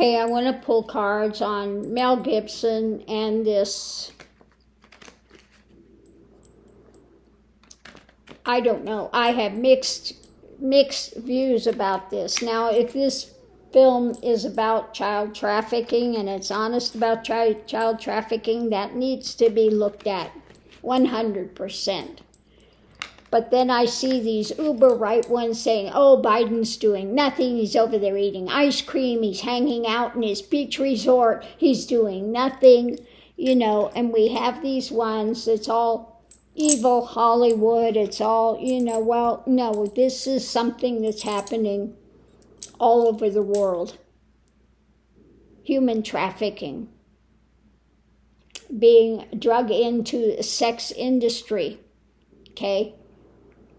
Okay, I want to pull cards on Mel Gibson and this. I don't know. I have mixed views about this. Now, if this film is about child trafficking and it's honest about child trafficking, that needs to be looked at 100%. But then I see these uber right ones saying, oh, Biden's doing nothing. He's over there eating ice cream. He's hanging out in his beach resort. He's doing nothing, and we have these ones. It's all evil Hollywood. It's all, well, no, this is something that's happening all over the world. Human trafficking. Being drug into the sex industry, okay?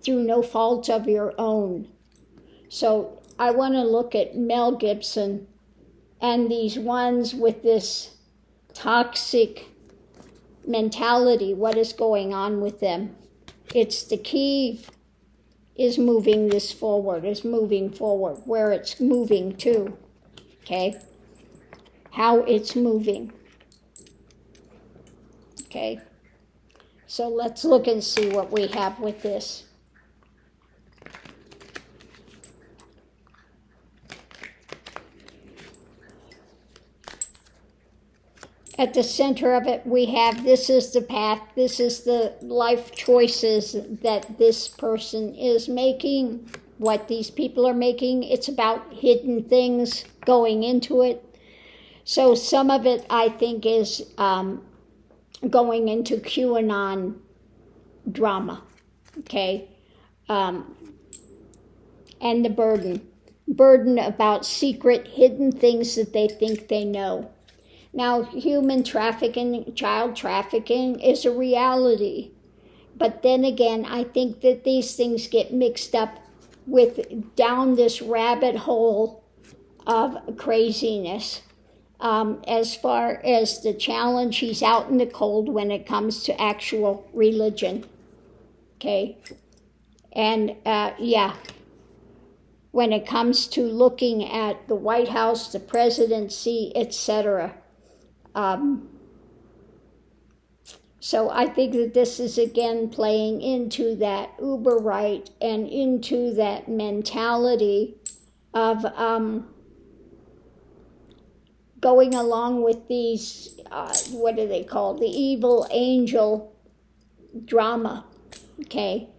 Through no fault of your own. So I want to look at Mel Gibson and these ones with this toxic mentality. What is going on with them? It's the key is moving this forward, where it's moving to, okay? How it's moving, okay? So let's look and see what we have with this. At the center of it, we have this is the path, this is the life choices that this person is making, what these people are making. It's about hidden things going into it. So some of it, I think, is going into QAnon drama, okay? And the burden about secret, hidden things that they think they know. Now, human trafficking, child trafficking is a reality. But then again, I think that these things get mixed up with down this rabbit hole of craziness. As far as the challenge, he's out in the cold when it comes to actual religion. Okay? And when it comes to looking at the White House, the presidency, etc. So I think that this is again playing into that uber right and into that mentality of going along with these, what do they call, the evil angel drama, okay,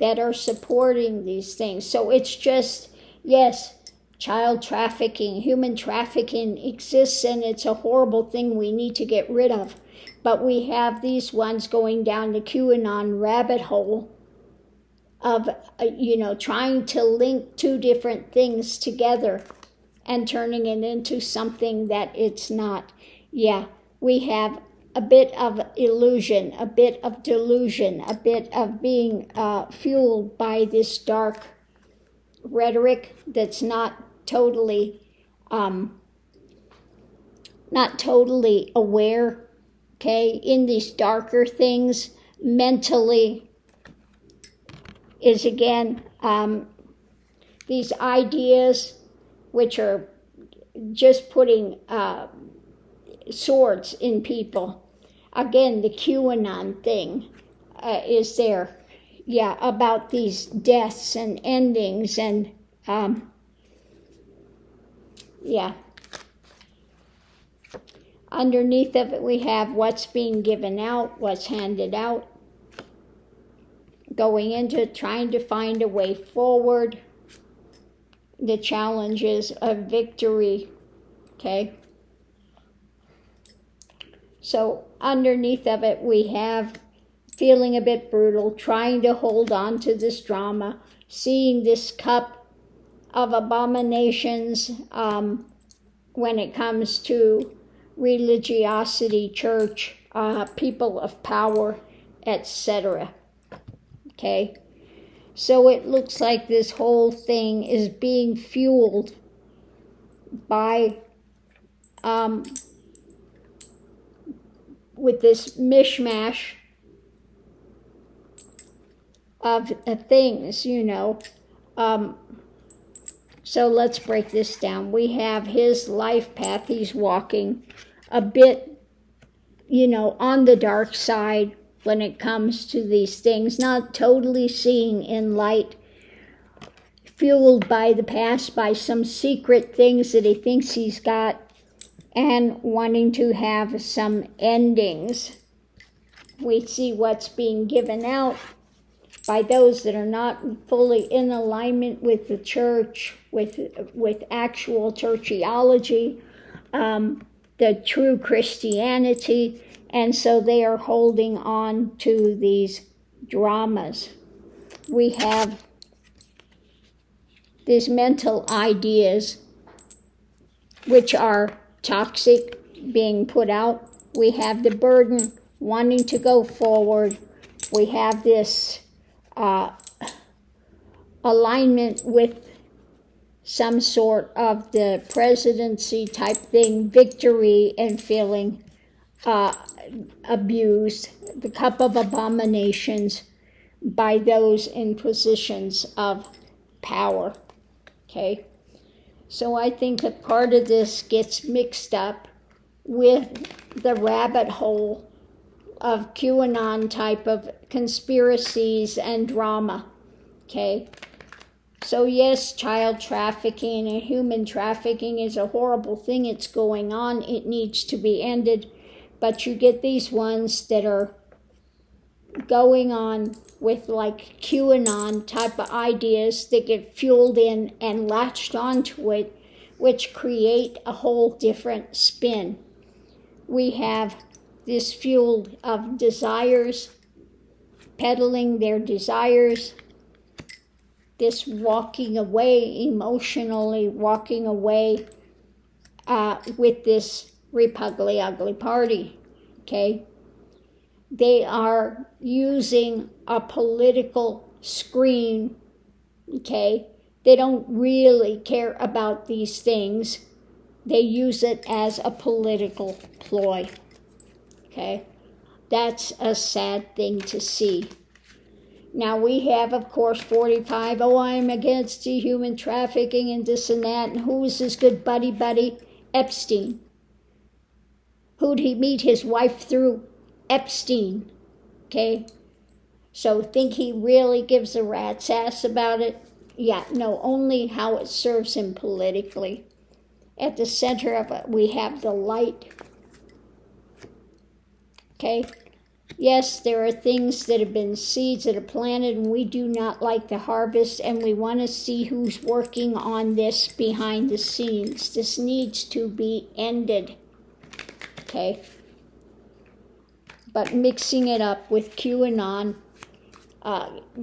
that are supporting these things. So it's just, yes, child trafficking, human trafficking exists, and it's a horrible thing we need to get rid of. But we have these ones going down the QAnon rabbit hole of, trying to link two different things together and turning it into something that it's not. Yeah, we have a bit of illusion, a bit of delusion, a bit of being fueled by this dark rhetoric that's not totally aware, okay, in these darker things mentally, is again these ideas which are just putting swords in people. Again, the QAnon thing is there, about these deaths and endings and Underneath of it, we have what's being given out, what's handed out, going into trying to find a way forward, the challenges of victory, okay? So underneath of it, we have feeling a bit brutal, trying to hold on to this drama, seeing this cup of abominations when it comes to religiosity, church, people of power, etc. Okay? So it looks like this whole thing is being fueled by, with this mishmash of things, So let's break this down. We have his life path. He's walking a bit, on the dark side when it comes to these things, not totally seeing in light, fueled by the past, by some secret things that he thinks he's got, and wanting to have some endings. We see what's being given out by those that are not fully in alignment with the church, with actual churchiology, the true Christianity, and so they are holding on to these dramas. We have these mental ideas which are toxic being put out. We have the burden wanting to go forward. We have this alignment with some sort of the presidency type thing, victory, and feeling abused, the cup of abominations by those in positions of power. Okay, so I think a part of this gets mixed up with the rabbit hole of QAnon type of conspiracies and drama. Okay, so yes, child trafficking and human trafficking is a horrible thing. It's going on. It needs to be ended. But you get these ones that are going on with like QAnon type of ideas that get fueled in and latched onto it, which create a whole different spin. We have this fuel of desires, peddling their desires, this walking away, emotionally walking away with this Repugly Ugly Party, okay? They are using a political screen, okay? They don't really care about these things. They use it as a political ploy, okay? That's a sad thing to see. Now we have, of course, 45, I'm against the human trafficking and this and that, and who is his good buddy? Epstein. Who'd he meet his wife through? Epstein, okay? So think he really gives a rat's ass about it? Yeah, no, only how it serves him politically. At the center of it, we have the light, okay? Yes, there are things that have been seeds that are planted, and we do not like the harvest, and we want to see who's working on this behind the scenes. This needs to be ended, okay? But mixing it up with QAnon,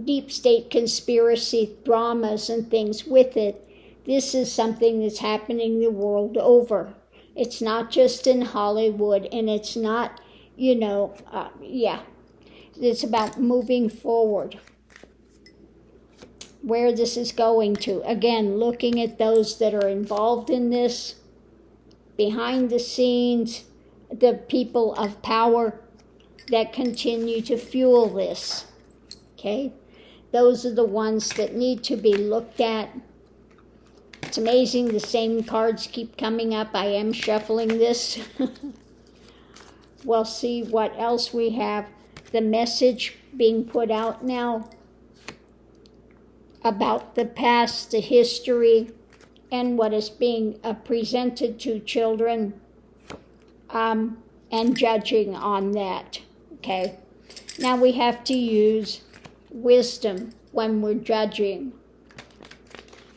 deep state conspiracy dramas and things with it, this is something that's happening the world over. It's not just in Hollywood, and it's not, it's about moving forward. Where this is going to. Again, looking at those that are involved in this, behind the scenes, the people of power that continue to fuel this, okay? Those are the ones that need to be looked at. It's amazing the same cards keep coming up. I am shuffling this. We'll see what else we have. The message being put out now about the past, the history, and what is being presented to children, and judging on that, okay? Now we have to use wisdom when we're judging.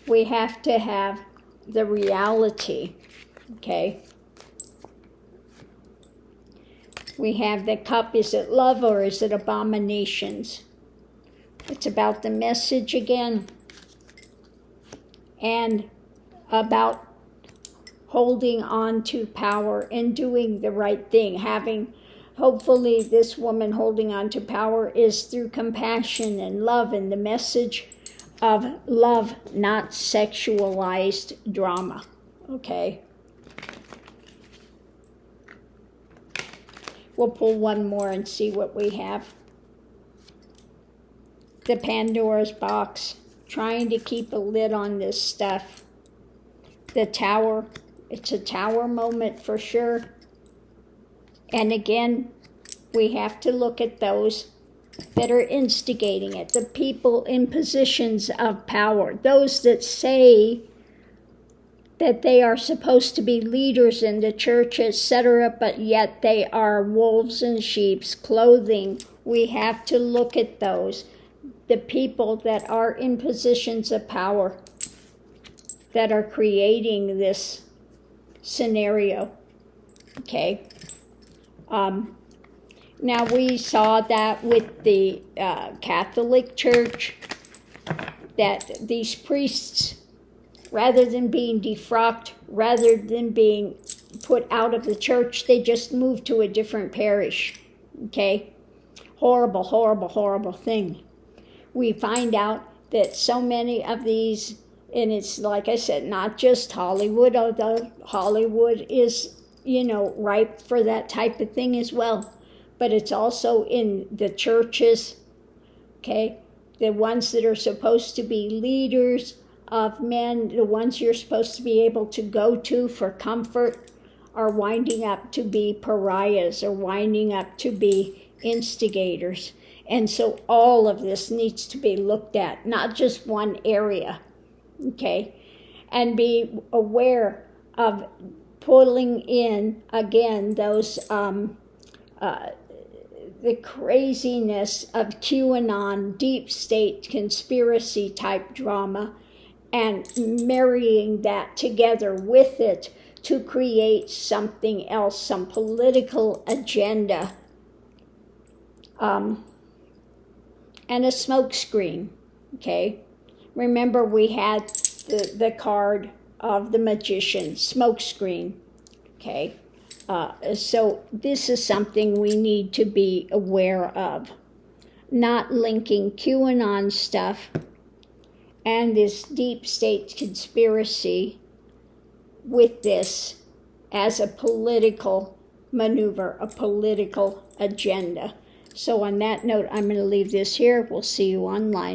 We have to have the reality, okay? We have the cup. Is it love or is it abominations? It's about the message again, and about holding on to power and doing the right thing. Hopefully this woman holding on to power is through compassion and love, and the message of love, not sexualized drama, okay? We'll pull one more and see what we have. The Pandora's box, trying to keep a lid on this stuff. the tower. It's a tower moment for sure. And again, we have to look at those that are instigating it, the people in positions of power, those that say that they are supposed to be leaders in the church, etc., but yet they are wolves in sheep's clothing. We have to look at those, the people that are in positions of power, that are creating this scenario. Okay. Now we saw that with the Catholic Church, that these priests, rather than being defrocked, rather than being put out of the church, they just moved to a different parish. Okay? Horrible, horrible, horrible thing. We find out that so many of these, and it's like I said, not just Hollywood, although Hollywood is, ripe for that type of thing as well. But it's also in the churches, okay? The ones that are supposed to be leaders of men, the ones you're supposed to be able to go to for comfort, are winding up to be pariahs, or winding up to be instigators. And so all of this needs to be looked at, not just one area, okay? And be aware of pulling in, again, those the craziness of QAnon, deep state conspiracy type drama, and marrying that together with it to create something else, some political agenda, and a smokescreen, okay? Remember, we had the card of the magician, smokescreen, okay? So this is something we need to be aware of. Not linking QAnon stuff and this deep state conspiracy with this as a political maneuver, a political agenda. So on that note, I'm going to leave this here. We'll see you online.